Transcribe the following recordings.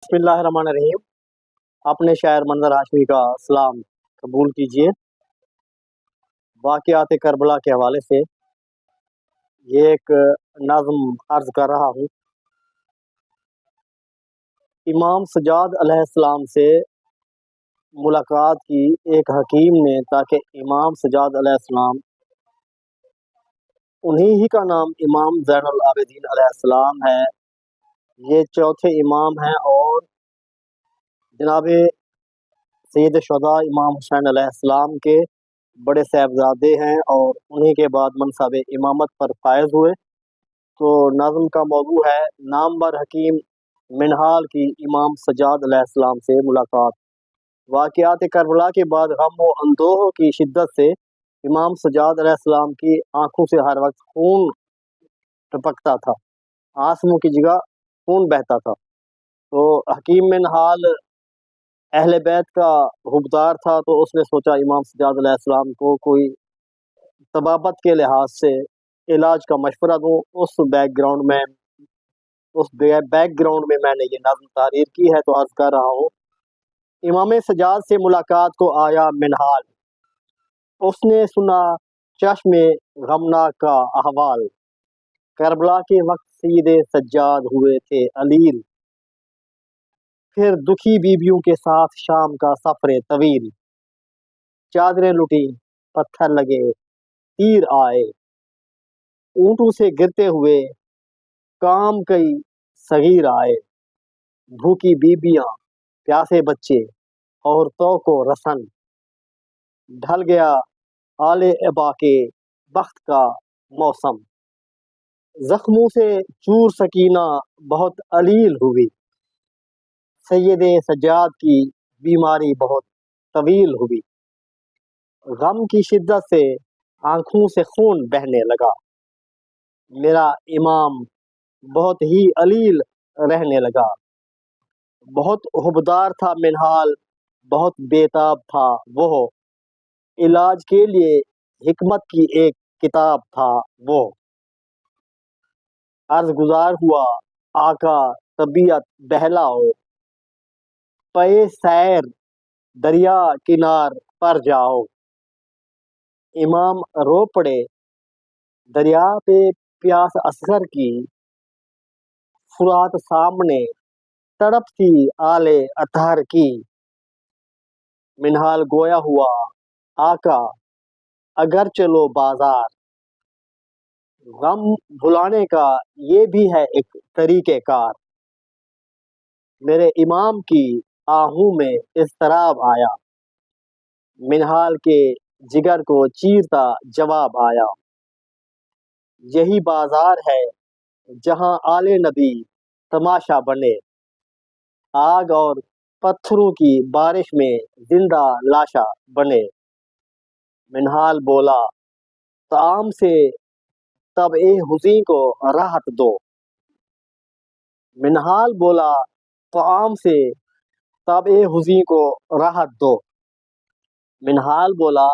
बिस्मिल्लाहिर्रहमानिर्रहीम। अपने शायर मंजर हाशमी का सलाम कबूल कीजिए। वाक़ियात करबला के हवाले से ये एक नज़्म अर्ज कर रहा हूँ। इमाम सजाद अलैहिस्सलाम से मुलाकात की एक हकीम ने, ताकि इमाम सजाद अलैहिस्सलाम, उन्हीं ही का नाम इमाम ज़ैनुल आबिदीन अलैहिस्सलाम है। ये चौथे इमाम हैं और जनाब सैयद शुहदा इमाम हुसैन अलैहिस्सलाम के बड़े साहबजादे हैं और उन्हीं के बाद मनसब इमामत पर फायज हुए। तो नज़्म का मौजू है नामवर हकीम मिनहाल की इमाम सजाद अलैहिस्सलाम से मुलाकात। वाक़ियात करबला के बाद गम व अंदोह की शिद्दत से इमाम सजाद अलैहिस्सलाम की आंखों से हर वक्त खून टपकता था, आंसुओं की जगह खून बहता था। तो हकीम मिनहाल अहले बैत का हुबदार था, तो उसने सोचा इमाम सजाद अलैहिस्सलाम को कोई तबाबत के लिहाज से इलाज का मशवरा दूँ। उस बैकग्राउंड में मैंने ये नज़्म तहरीर की है, तो अर्ज कर रहा हूँ। इमाम सजाद से मुलाकात को आया मिनहाल, उसने सुना चश्मे गमनाक का अहवाल। करबला के वक्त सईदे सज्जाद हुए थे अलील, फिर दुखी बीबियों के साथ शाम का सफर तवील। चादरें लुटी, पत्थर लगे, तीर आए, ऊंटों से गिरते हुए काम कई सगीर आए। भूखी बीबियां, प्यासे बच्चे, औरतों को रसन, ढल गया आले एबा के बख्त का मौसम। जख्मों से चूर सकीना बहुत अलील हुई, सैयदे सज्जाद की बीमारी बहुत तवील हुई। गम की शिद्दत से आंखों से खून बहने लगा, मेरा इमाम बहुत ही अलील रहने लगा। बहुत हुबदार था मिनहाल, बहुत बेताब था वो, इलाज के लिए हिकमत की एक किताब था वो। अर्ज गुजार हुआ आका तबीयत बहलाओ, पे सैर दरिया किनार पर जाओ। इमाम रो पड़े दरिया पे प्यास असगर की, फुरात सामने तड़प थी आले अतहर की। मिनहाल गोया हुआ आका अगर चलो बाजार, गम भुलाने का ये भी है एक तरीके कार। मेरे इमाम की आहू में इज़्तिराब आया, मिनहाल के जिगर को चीरता जवाब आया। यही बाजार है जहां आले नबी तमाशा बने, आग और पत्थरों की बारिश में जिंदा लाशा बने। मिनहाल बोला ताम से तब ए हुज़ी को राहत दो। मिनहाल बोला ताम से तब ए हुज़ी को राहत दो। मिनहाल बोला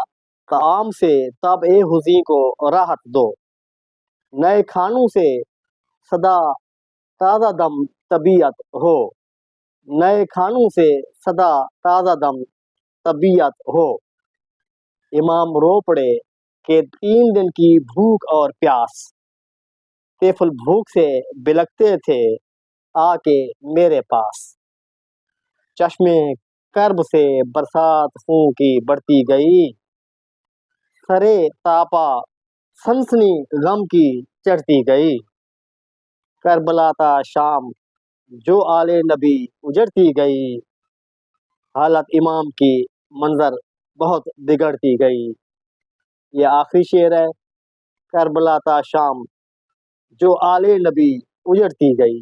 ताम से तब ए हुज़ी को राहत दो। नए खानों से सदा ताज़ा दम तबीयत हो, नए खानों से सदा ताज़ा दम तबीयत हो। इमाम रो पड़े कि 3 दिन की भूख और प्यास, तेफुल भूख से बिलखते थे आके मेरे पास। चश्मे कर्ब से बरसात खूं की बढ़ती गई, सरे तापा सनसनी गम की चढ़ती गई। करबला ता शाम जो आले नबी उजड़ती गई, हालत इमाम की मंजर बहुत बिगड़ती गई। ये आखिरी शेर है। करबला ता शाम जो आले नबी उजड़ती गई,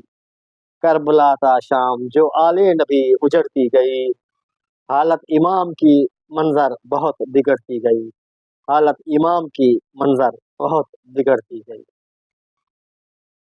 करबला ता शाम जो आले नबी उजड़ती गई, हालत इमाम की मंजर बहुत बिगड़ती गई, हालत इमाम की मंजर बहुत बिगड़ती गई।